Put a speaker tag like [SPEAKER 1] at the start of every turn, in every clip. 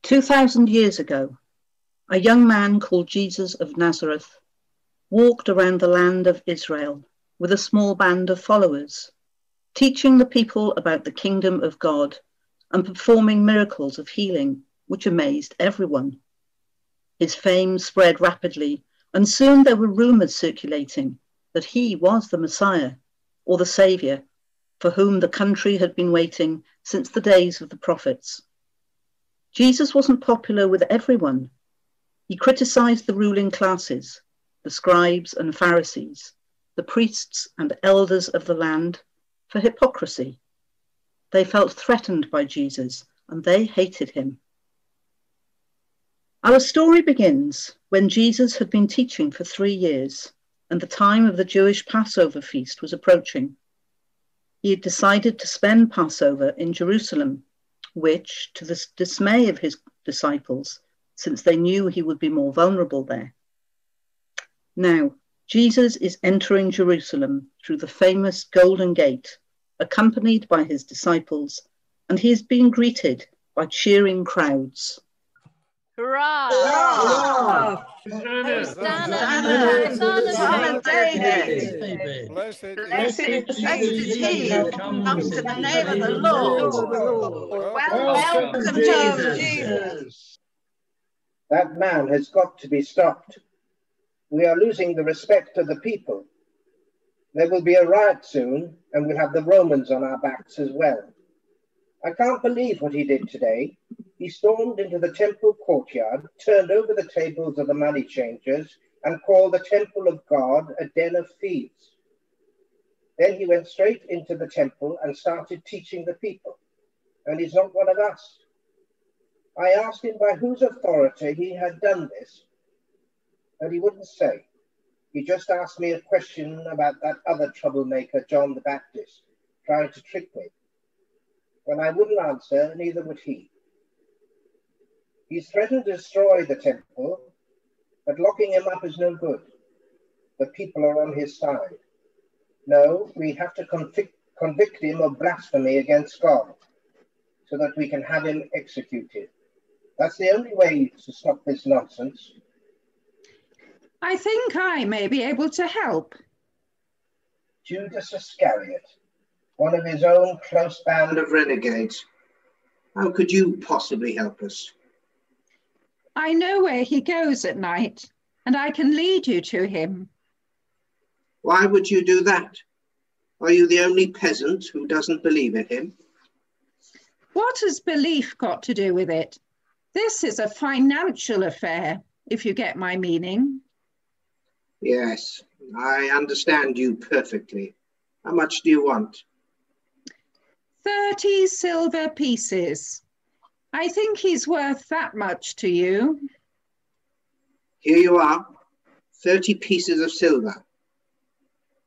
[SPEAKER 1] 2,000 years ago, a young man called Jesus of Nazareth walked around the land of Israel with a small band of followers, teaching the people about the kingdom of God and performing miracles of healing, which amazed everyone. His fame spread rapidly, and soon there were rumors circulating that he was the Messiah, or the Saviour, for whom the country had been waiting since the days of the prophets. Jesus wasn't popular with everyone. He criticized the ruling classes, the scribes and Pharisees, the priests and elders of the land, for hypocrisy. They felt threatened by Jesus, and they hated him. Our story begins when Jesus had been teaching for 3 years, and the time of the Jewish Passover feast was approaching. He had decided to spend Passover in Jerusalem, which, to the dismay of his disciples, since they knew he would be more vulnerable there. Now, Jesus is entering Jerusalem through the famous Golden Gate, accompanied by his disciples, and he is being greeted by cheering crowds.
[SPEAKER 2] Hurrah!
[SPEAKER 3] Hurrah!
[SPEAKER 2] Hosanna!
[SPEAKER 3] Son of
[SPEAKER 4] David!
[SPEAKER 3] Blessed
[SPEAKER 4] is he who comes in the name of the Lord.
[SPEAKER 3] Welcome,
[SPEAKER 4] Jesus.
[SPEAKER 5] That man has got to be stopped. We are losing the respect of the people. There will be a riot soon, and we'll have the Romans on our backs as well. I can't believe what he did today. He stormed into the temple courtyard, turned over the tables of the money changers, and called the temple of God a den of thieves. Then he went straight into the temple and started teaching the people. And he's not one of us. I asked him by whose authority he had done this, and he wouldn't say. He just asked me a question about that other troublemaker, John the Baptist, trying to trick me. When I wouldn't answer, neither would he. He's threatened to destroy the temple, but locking him up is no good. The people are on his side. No, we have to convict him of blasphemy against God, so that we can have him executed. That's the only way to stop this nonsense.
[SPEAKER 6] I think I may be able to help.
[SPEAKER 5] Judas Iscariot, one of his own close band of renegades. How could you possibly help us?
[SPEAKER 6] I know where he goes at night, and I can lead you to him.
[SPEAKER 5] Why would you do that? Are you the only peasant who doesn't believe in him?
[SPEAKER 6] What has belief got to do with it? This is a financial affair, if you get my meaning.
[SPEAKER 5] Yes, I understand you perfectly. How much do you want?
[SPEAKER 6] 30 silver pieces. I think he's worth that much to you.
[SPEAKER 5] Here you are, 30 pieces of silver.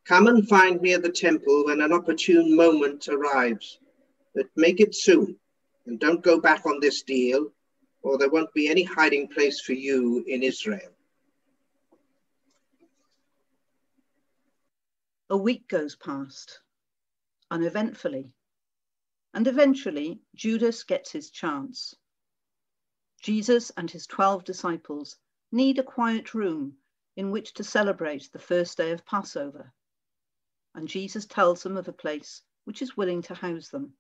[SPEAKER 5] Come and find me at the temple when an opportune moment arrives. But make it soon, and don't go back on this deal, or there won't be any hiding place for you in Israel.
[SPEAKER 1] A week goes past, uneventfully, and eventually Judas gets his chance. Jesus and his 12 disciples need a quiet room in which to celebrate the first day of Passover, and Jesus tells them of a place which is willing to house them.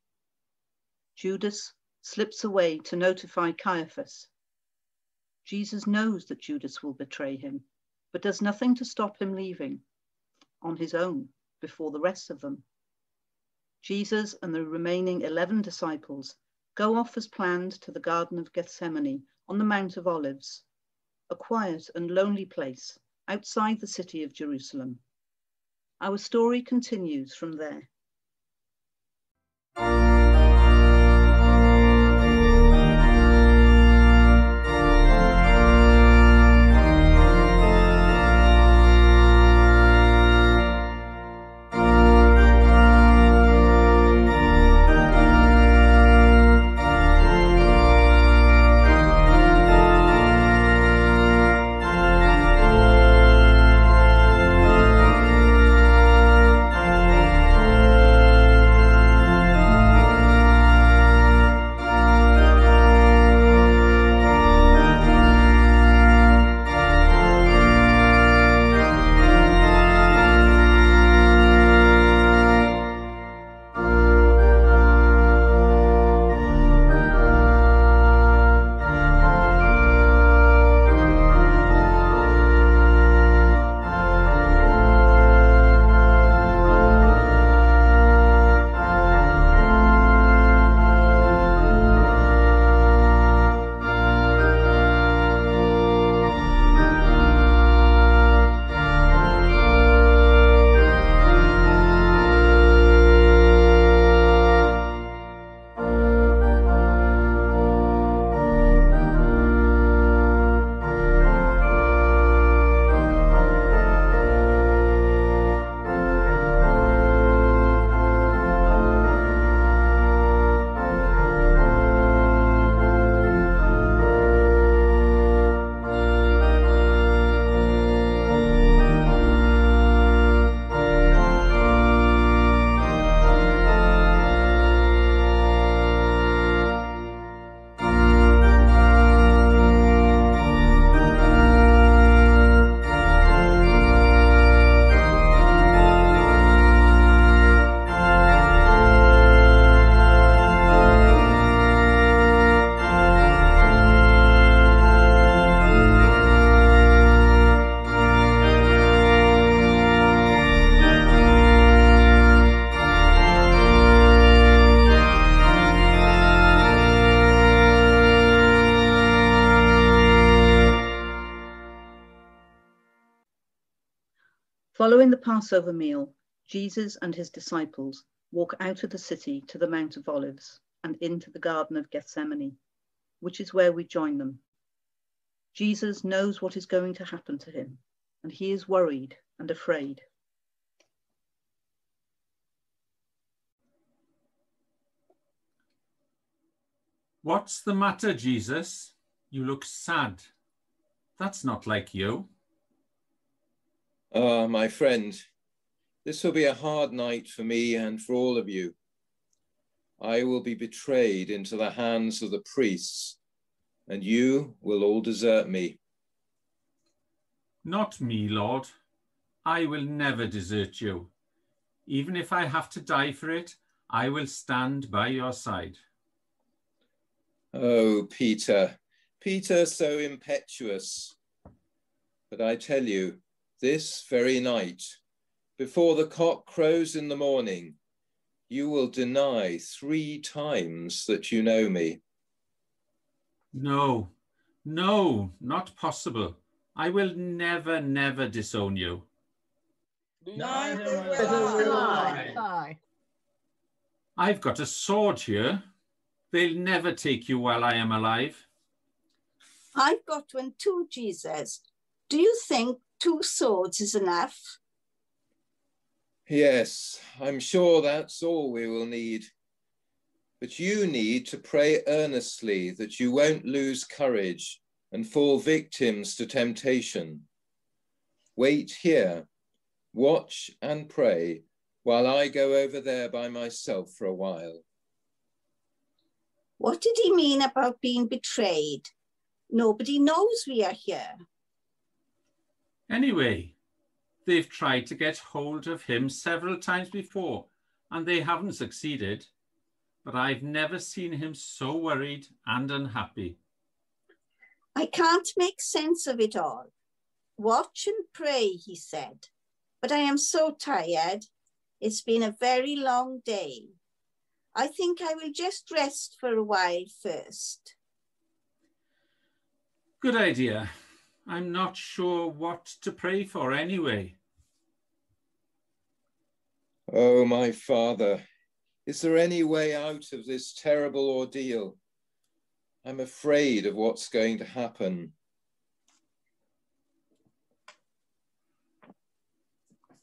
[SPEAKER 1] Judas slips away to notify Caiaphas. Jesus knows that Judas will betray him, but does nothing to stop him leaving on his own before the rest of them. Jesus and the remaining 11 disciples go off as planned to the Garden of Gethsemane on the Mount of Olives, a quiet and lonely place outside the city of Jerusalem. Our story continues from there. During the Passover meal, Jesus and his disciples walk out of the city to the Mount of Olives and into the Garden of Gethsemane, which is where we join them. Jesus knows what is going to happen to him, and he is worried and afraid.
[SPEAKER 7] What's the matter, Jesus? You look sad. That's not like you.
[SPEAKER 8] Ah, my friend, this will be a hard night for me and for all of you. I will be betrayed into the hands of the priests, and you will all desert me.
[SPEAKER 7] Not me, Lord. I will never desert you. Even if I have to die for it, I will stand by your side.
[SPEAKER 8] Oh, Peter, Peter, so impetuous. But I tell you, this very night, before the cock crows in the morning, you will deny 3 times that you know me.
[SPEAKER 7] No, no, not possible. I will never, never disown you.
[SPEAKER 3] Neither will I.
[SPEAKER 7] I've got a sword here. They'll never take you while I am alive.
[SPEAKER 4] I've got one too, Jesus. Do you think 2 swords is enough?
[SPEAKER 8] Yes, I'm sure that's all we will need. But you need to pray earnestly that you won't lose courage and fall victims to temptation. Wait here, watch and pray while I go over there by myself for a while.
[SPEAKER 4] What did he mean about being betrayed? Nobody knows we are here.
[SPEAKER 7] Anyway, they've tried to get hold of him several times before, and they haven't succeeded. But I've never seen him so worried and unhappy.
[SPEAKER 4] I can't make sense of it all. Watch and pray, he said. But I am so tired. It's been a very long day. I think I will just rest for a while first.
[SPEAKER 7] Good idea. I'm not sure what to pray for anyway.
[SPEAKER 8] Oh, my Father, is there any way out of this terrible ordeal? I'm afraid of what's going to happen.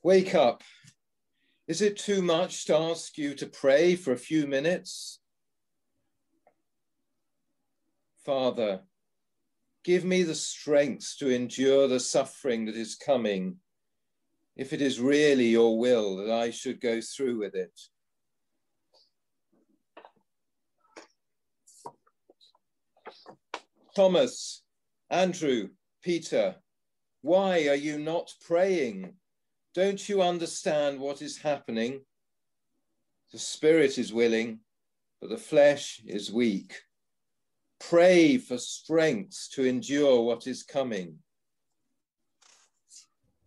[SPEAKER 8] Wake up. Is it too much to ask you to pray for a few minutes? Father, give me the strength to endure the suffering that is coming, if it is really your will that I should go through with it. Thomas, Andrew, Peter, why are you not praying? Don't you understand what is happening? The spirit is willing, but the flesh is weak. Pray for strength to endure what is coming.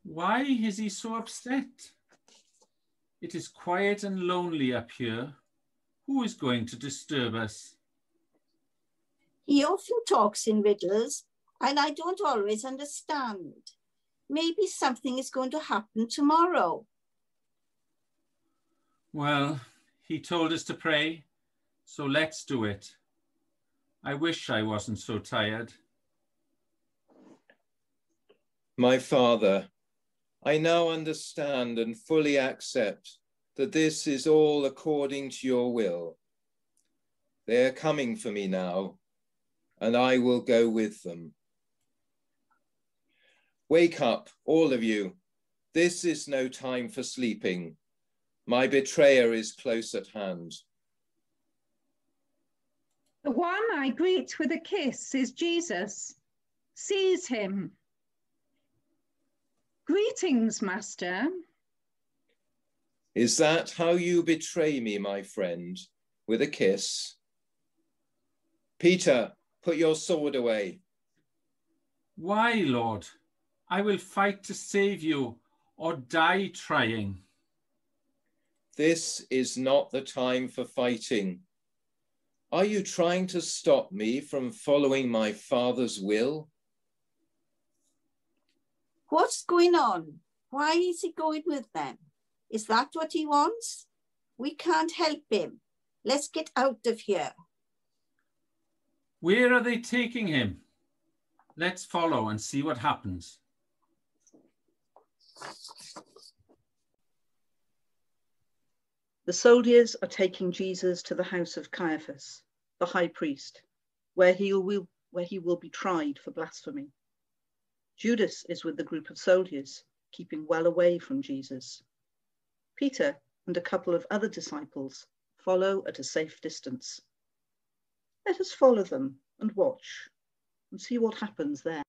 [SPEAKER 7] Why is he so upset? It is quiet and lonely up here. Who is going to disturb us?
[SPEAKER 4] He often talks in riddles, and I don't always understand. Maybe something is going to happen tomorrow.
[SPEAKER 7] Well, he told us to pray, so let's do it. I wish I wasn't so tired.
[SPEAKER 8] My Father, I now understand and fully accept that this is all according to your will. They are coming for me now, and I will go with them. Wake up, all of you. This is no time for sleeping. My betrayer is close at hand.
[SPEAKER 6] The one I greet with a kiss is Jesus. Seize him. Greetings, Master.
[SPEAKER 8] Is that how you betray me, my friend, with a kiss? Peter, put your sword away.
[SPEAKER 7] Why, Lord? I will fight to save you or die trying.
[SPEAKER 8] This is not the time for fighting. Are you trying to stop me from following my Father's will?
[SPEAKER 4] What's going on? Why is he going with them? Is that what he wants? We can't help him. Let's get out of here.
[SPEAKER 7] Where are they taking him? Let's follow and see what happens.
[SPEAKER 1] The soldiers are taking Jesus to the house of Caiaphas, the high priest, where he will be tried for blasphemy. Judas is with the group of soldiers, keeping well away from Jesus. Peter and a couple of other disciples follow at a safe distance. Let us follow them and watch and see what happens there.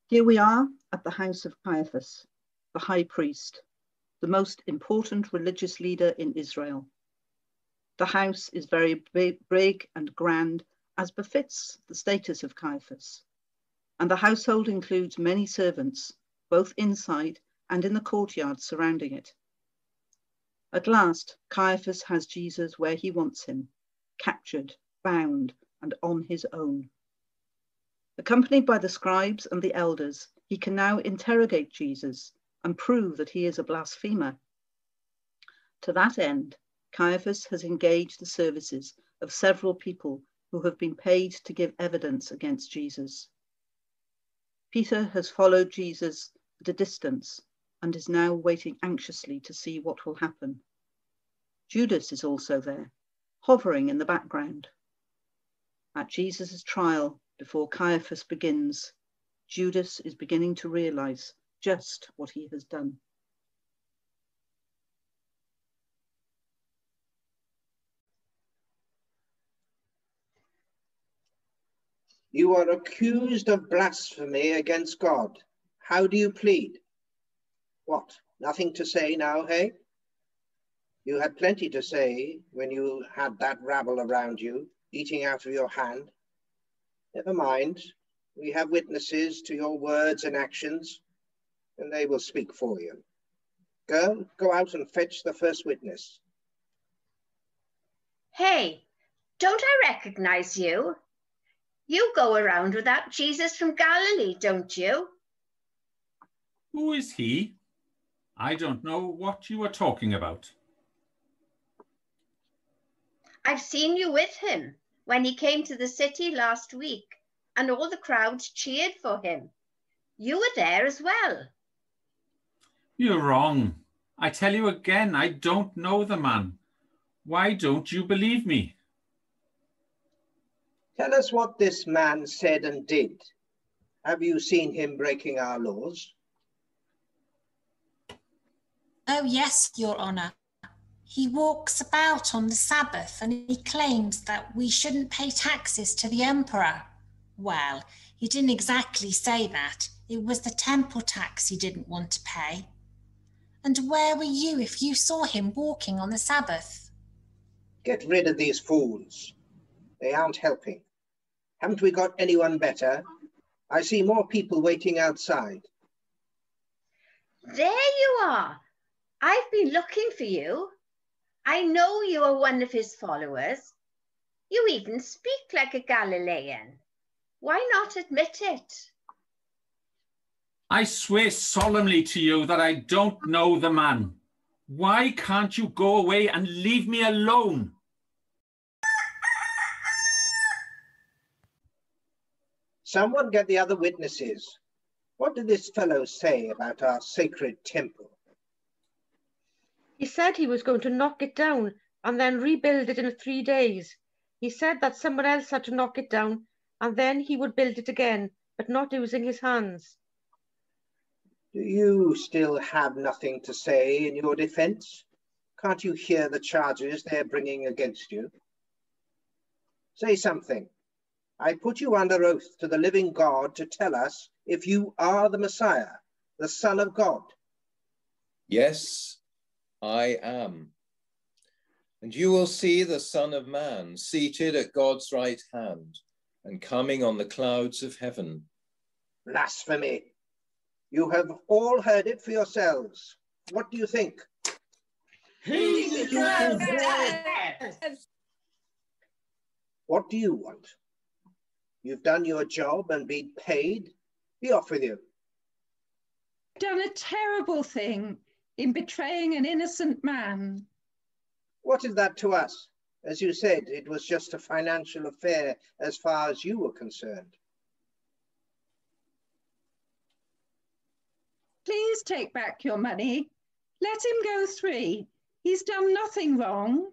[SPEAKER 1] Here we are at the house of Caiaphas, the high priest, the most important religious leader in Israel. The house is very big and grand, as befits the status of Caiaphas. And the household includes many servants, both inside and in the courtyard surrounding it. At last, Caiaphas has Jesus where he wants him, captured, bound, and on his own. Accompanied by the scribes and the elders, he can now interrogate Jesus and prove that he is a blasphemer. To that end, Caiaphas has engaged the services of several people who have been paid to give evidence against Jesus. Peter has followed Jesus at a distance and is now waiting anxiously to see what will happen. Judas is also there, hovering in the background. At Jesus' trial, before Caiaphas begins, Judas is beginning to realize just what he has done.
[SPEAKER 5] You are accused of blasphemy against God. How do you plead? What, nothing to say now, hey? You had plenty to say when you had that rabble around you, eating out of your hand. Never mind, we have witnesses to your words and actions, and they will speak for you. Girl, go out and fetch the first witness.
[SPEAKER 9] Hey, don't I recognize you? You go around with that Jesus from Galilee, don't you?
[SPEAKER 7] Who is he? I don't know what you are talking about.
[SPEAKER 9] I've seen you with him when he came to the city last week, and all the crowd cheered for him. You were there as well.
[SPEAKER 7] You're wrong. I tell you again, I don't know the man. Why don't you believe me?
[SPEAKER 5] Tell us what this man said and did. Have you seen him breaking our laws?
[SPEAKER 10] Oh, yes, Your Honour. He walks about on the Sabbath and he claims that we shouldn't pay taxes to the Emperor. Well, he didn't exactly say that. It was the temple tax he didn't want to pay. And where were you if you saw him walking on the Sabbath?
[SPEAKER 5] Get rid of these fools. They aren't helping. Haven't we got anyone better? I see more people waiting outside.
[SPEAKER 9] There you are. I've been looking for you. I know you are one of his followers. You even speak like a Galilean. Why not admit it?
[SPEAKER 7] I swear solemnly to you that I don't know the man. Why can't you go away and leave me alone?
[SPEAKER 5] Someone get the other witnesses. What did this fellow say about our sacred temple?
[SPEAKER 11] He said he was going to knock it down and then rebuild it in 3 days. He said that someone else had to knock it down and then he would build it again, but not using his hands.
[SPEAKER 5] Do you still have nothing to say in your defense? Can't you hear the charges they're bringing against you? Say something. I put you under oath to the living God to tell us if you are the Messiah, the Son of God.
[SPEAKER 8] Yes, I am. And you will see the Son of Man seated at God's right hand and coming on the clouds of heaven.
[SPEAKER 5] Blasphemy. You have all heard it for yourselves. What do you think?
[SPEAKER 3] He deserves death.
[SPEAKER 5] What do you want? You've done your job and been paid. Be off with you.
[SPEAKER 6] Done a terrible thing in betraying an innocent man.
[SPEAKER 5] What is that to us? As you said, it was just a financial affair as far as you were concerned.
[SPEAKER 6] Please take back your money. Let him go free. He's done nothing wrong.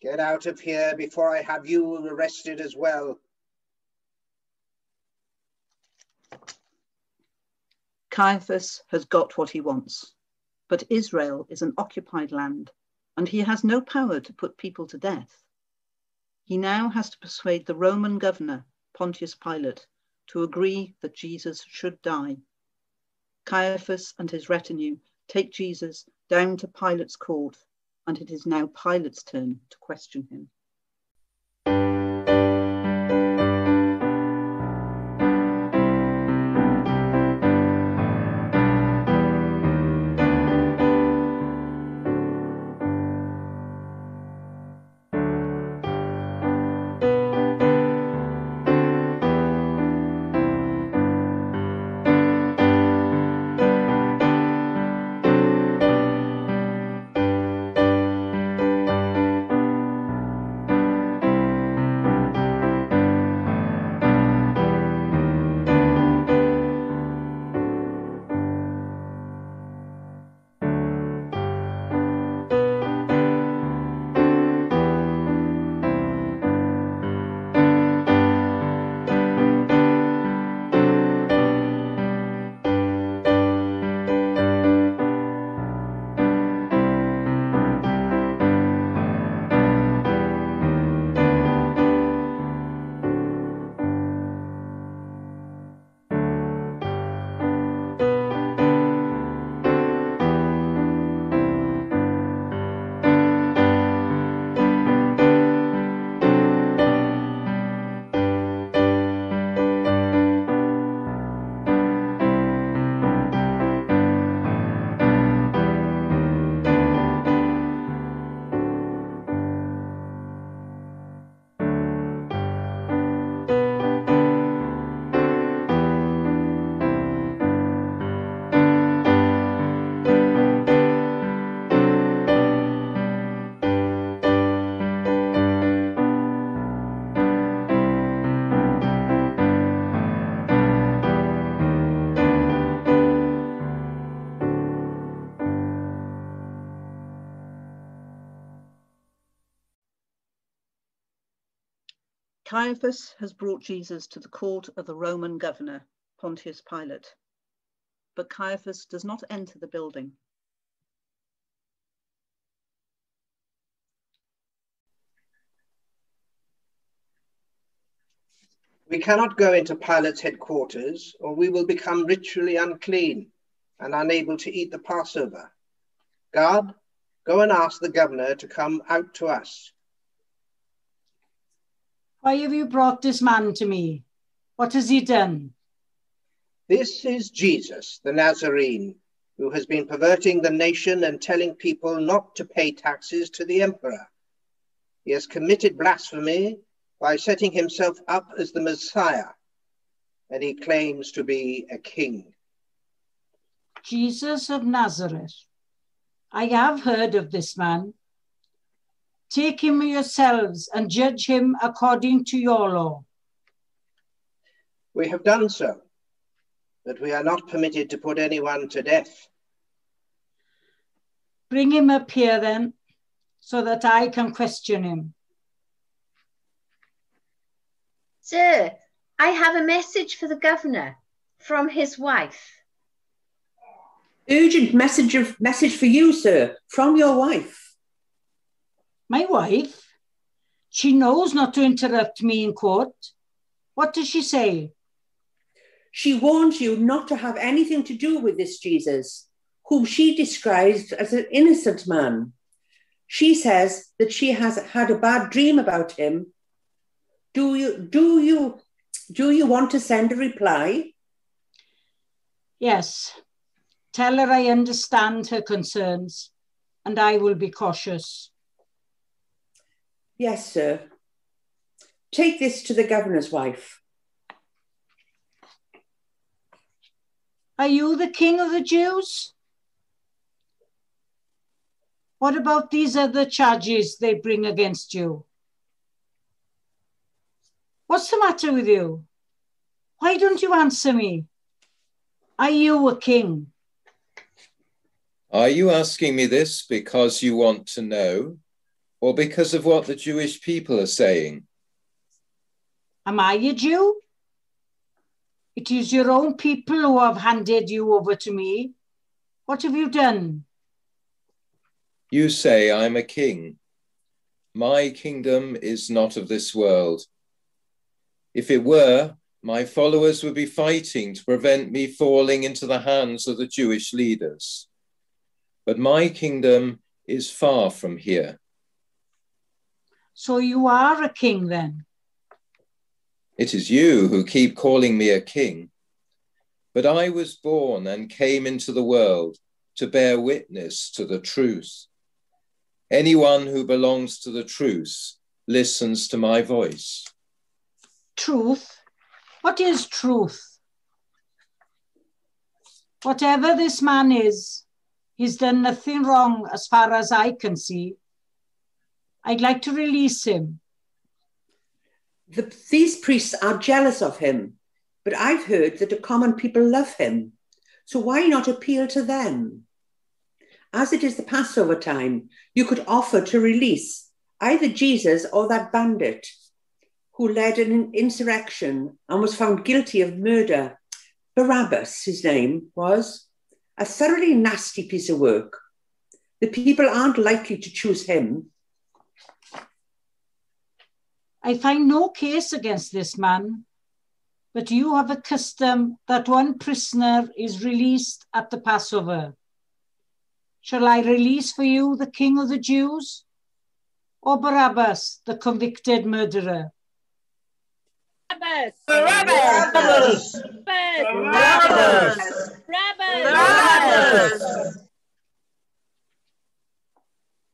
[SPEAKER 5] Get out of here before I have you arrested as well.
[SPEAKER 1] Caiaphas has got what he wants, but Israel is an occupied land and he has no power to put people to death. He now has to persuade the Roman governor, Pontius Pilate, to agree that Jesus should die. Caiaphas and his retinue take Jesus down to Pilate's court, and it is now Pilate's turn to question him. Caiaphas has brought Jesus to the court of the Roman governor, Pontius Pilate. But Caiaphas does not enter the building.
[SPEAKER 5] We cannot go into Pilate's headquarters, or we will become ritually unclean and unable to eat the Passover. Guard, go and ask the governor to come out to us.
[SPEAKER 3] Why have you brought this man to me? What has he done?
[SPEAKER 5] This is Jesus, the Nazarene, who has been perverting the nation and telling people not to pay taxes to the emperor. He has committed blasphemy by setting himself up as the Messiah, and he claims to be a king.
[SPEAKER 3] Jesus of Nazareth. I have heard of this man. Take him yourselves and judge him according to your law.
[SPEAKER 5] We have done so, but we are not permitted to put anyone to death.
[SPEAKER 3] Bring him up here then, so that I can question him.
[SPEAKER 9] Sir, I have a message for the governor from his wife.
[SPEAKER 12] Urgent message for you, sir, from your wife.
[SPEAKER 3] My wife? She knows not to interrupt me in court. What does she say?
[SPEAKER 12] She warns you not to have anything to do with this Jesus, whom she describes as an innocent man. She says that she has had a bad dream about him. Do you want to send a reply?
[SPEAKER 3] Yes. Tell her I understand her concerns, and I will be cautious.
[SPEAKER 12] Yes, sir. Take this to the governor's wife.
[SPEAKER 3] Are you the king of the Jews? What about these other charges they bring against you? What's the matter with you? Why don't you answer me? Are you a king?
[SPEAKER 8] Are you asking me this because you want to know, or because of what the Jewish people are saying?
[SPEAKER 3] Am I a Jew? It is your own people who have handed you over to me. What have you done?
[SPEAKER 8] You say I'm a king. My kingdom is not of this world. If it were, my followers would be fighting to prevent me falling into the hands of the Jewish leaders. But my kingdom is far from here.
[SPEAKER 3] So you are a king then?
[SPEAKER 8] It is you who keep calling me a king. But I was born and came into the world to bear witness to the truth. Anyone who belongs to the truth listens to my voice.
[SPEAKER 3] Truth? What is truth? Whatever this man is, he's done nothing wrong as far as I can see. I'd like to release him.
[SPEAKER 12] These priests are jealous of him, but I've heard that the common people love him. So why not appeal to them? As it is the Passover time, you could offer to release either Jesus or that bandit who led an insurrection and was found guilty of murder. Barabbas, his name was. A thoroughly nasty piece of work. The people aren't likely to choose him.
[SPEAKER 3] I find no case against this man, but you have a custom that one prisoner is released at the Passover. Shall I release for you the king of the Jews, or Barabbas, the convicted murderer?
[SPEAKER 13] Barabbas!
[SPEAKER 3] Barabbas!
[SPEAKER 13] Barabbas! Barabbas!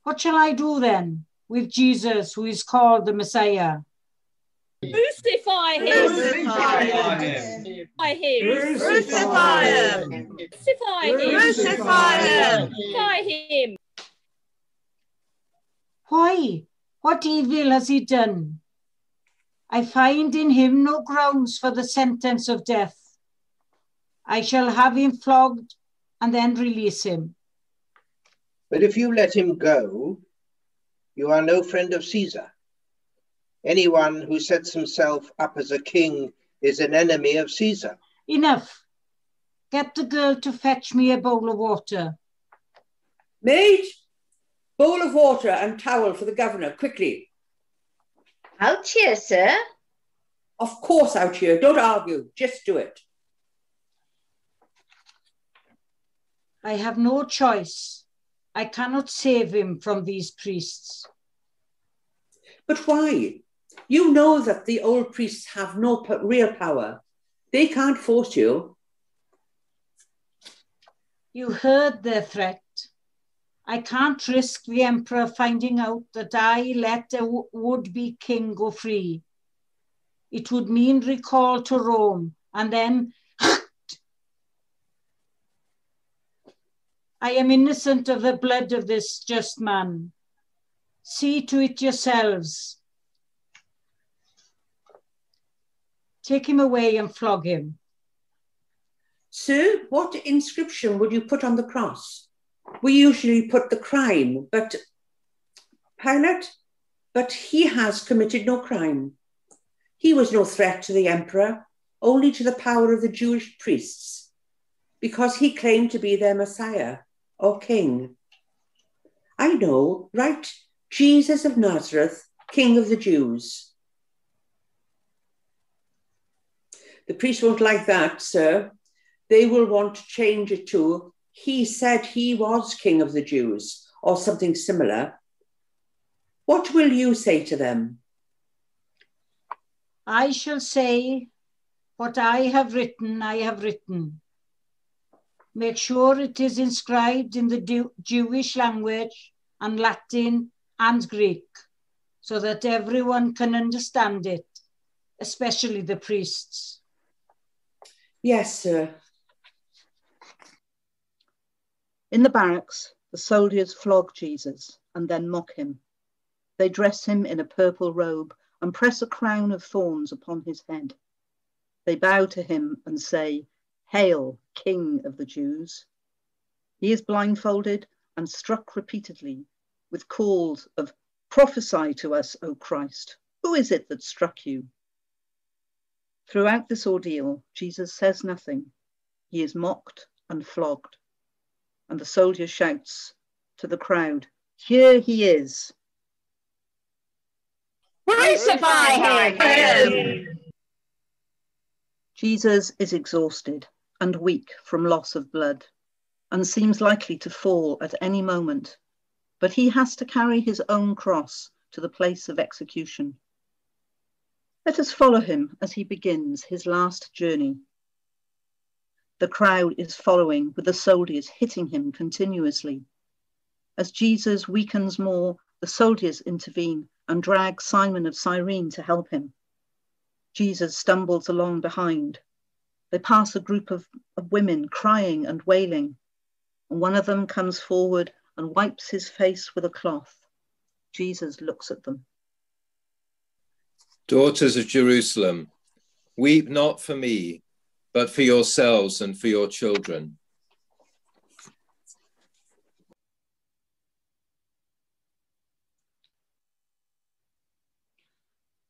[SPEAKER 3] What shall I do then with Jesus, who is called the Messiah?
[SPEAKER 13] Crucify him! Crucify him! Crucify him! Crucify him! Crucify him! Crucify him!
[SPEAKER 3] Why? What evil has he done? I find in him no grounds for the sentence of death. I shall have him flogged and then release him.
[SPEAKER 5] But if you let him go, you are no friend of Caesar. Anyone who sets himself up as a king is an enemy of Caesar.
[SPEAKER 3] Enough. Get the girl to fetch me a bowl of water.
[SPEAKER 12] Maid, bowl of water and towel for the governor, quickly.
[SPEAKER 9] Out here, sir.
[SPEAKER 12] Of course out here. Don't argue. Just do it.
[SPEAKER 3] I have no choice. I cannot save him from these priests.
[SPEAKER 12] But why? You know that the old priests have no real power. They can't force you.
[SPEAKER 3] You heard their threat. I can't risk the emperor finding out that I let a would-be king go free. It would mean recall to Rome, and then I am innocent of the blood of this just man. See to it yourselves. Take him away and flog him.
[SPEAKER 12] Sir, what inscription would you put on the cross? We usually put the crime, but Pilate, but he has committed no crime. He was no threat to the emperor, only to the power of the Jewish priests, because he claimed to be their Messiah or king. I know, right? Jesus of Nazareth, King of the Jews. The priests won't like that, sir. They will want to change it to, he said he was King of the Jews, or something similar. What will you say to them?
[SPEAKER 3] I shall say, what I have written, I have written. Make sure it is inscribed in the Jewish language and Latin and Greek, so that everyone can understand it, especially the priests.
[SPEAKER 12] Yes, sir.
[SPEAKER 1] In the barracks, the soldiers flog Jesus and then mock him. They dress him in a purple robe and press a crown of thorns upon his head. They bow to him and say, "Hail, King of the Jews." He is blindfolded and struck repeatedly with calls of, "Prophesy to us, O Christ. Who is it that struck you?" Throughout this ordeal, Jesus says nothing. He is mocked and flogged. And the soldier shouts to the crowd, "Here he is."
[SPEAKER 13] Crucify him!
[SPEAKER 1] Jesus is exhausted and weak from loss of blood and seems likely to fall at any moment, but he has to carry his own cross to the place of execution. Let us follow him as he begins his last journey. The crowd is following, with the soldiers hitting him continuously. As Jesus weakens more, the soldiers intervene and drag Simon of Cyrene to help him. Jesus stumbles along behind. They pass a group of women crying and wailing, and one of them comes forward and wipes his face with a cloth. Jesus looks at them.
[SPEAKER 8] Daughters of Jerusalem, weep not for me, but for yourselves and for your children.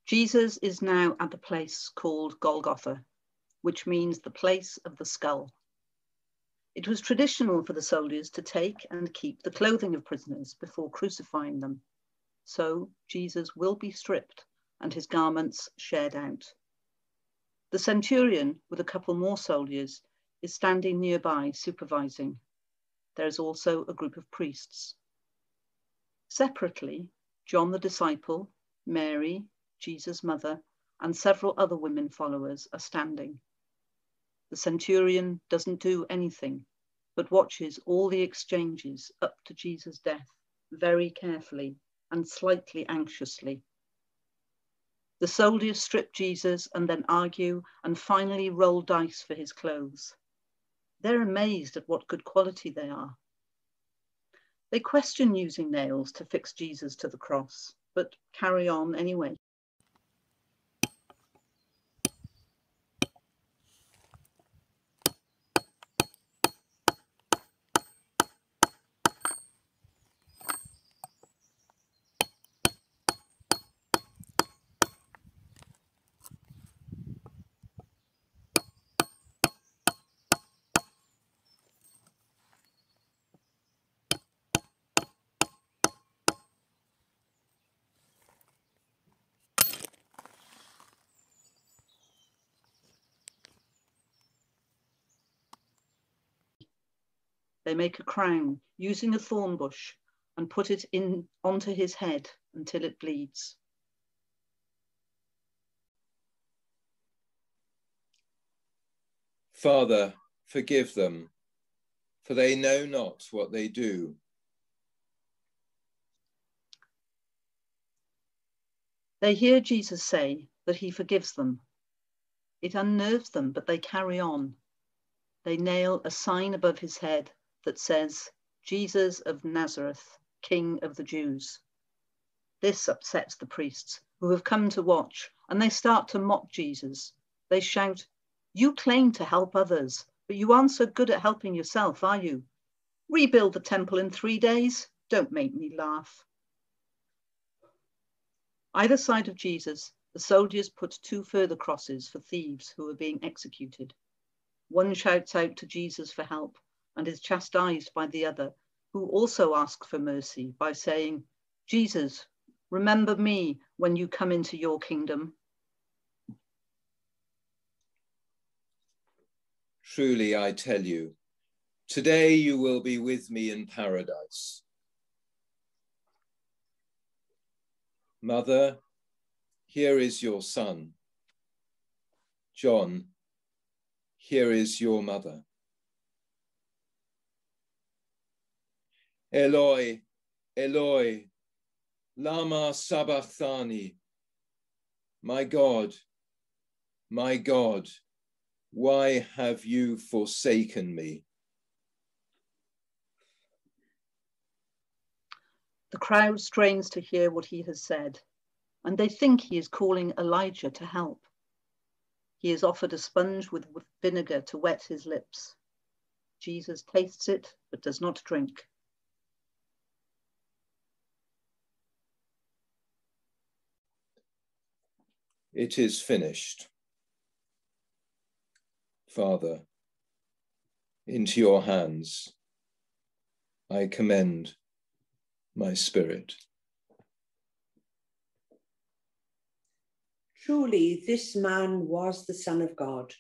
[SPEAKER 1] Jesus is now at the place called Golgotha, which means the place of the skull. It was traditional for the soldiers to take and keep the clothing of prisoners before crucifying them. So Jesus will be stripped and his garments shared out. The centurion, with a couple more soldiers, is standing nearby supervising. There is also a group of priests. Separately, John the disciple, Mary, Jesus' mother, and several other women followers are standing. The centurion doesn't do anything, but watches all the exchanges up to Jesus' death very carefully and slightly anxiously. The soldiers strip Jesus and then argue and finally roll dice for his clothes. They're amazed at what good quality they are. They question using nails to fix Jesus to the cross, but carry on anyway. They make a crown using a thorn bush and put it onto his head until it bleeds.
[SPEAKER 8] Father, forgive them, for they know not what they do.
[SPEAKER 1] They hear Jesus say that he forgives them. It unnerves them, but they carry on. They nail a sign above his head that says, Jesus of Nazareth, King of the Jews. This upsets the priests who have come to watch, and they start to mock Jesus. They shout, "You claim to help others, but you aren't so good at helping yourself, are you? Rebuild the temple in 3 days? Don't make me laugh." Either side of Jesus, the soldiers put 2 further crosses for thieves who are being executed. One shouts out to Jesus for help and is chastised by the other, who also asks for mercy by saying, "Jesus, remember me when you come into your kingdom."
[SPEAKER 8] Truly, I tell you, today you will be with me in paradise. Mother, here is your son. John, here is your mother. Eloi, Eloi, lama sabachthani. My God, why have you forsaken me?
[SPEAKER 1] The crowd strains to hear what he has said, and they think he is calling Elijah to help. He is offered a sponge with vinegar to wet his lips. Jesus tastes it, but does not drink.
[SPEAKER 8] It is finished. Father, into your hands I commend my spirit.
[SPEAKER 12] Truly, this man was the Son of God.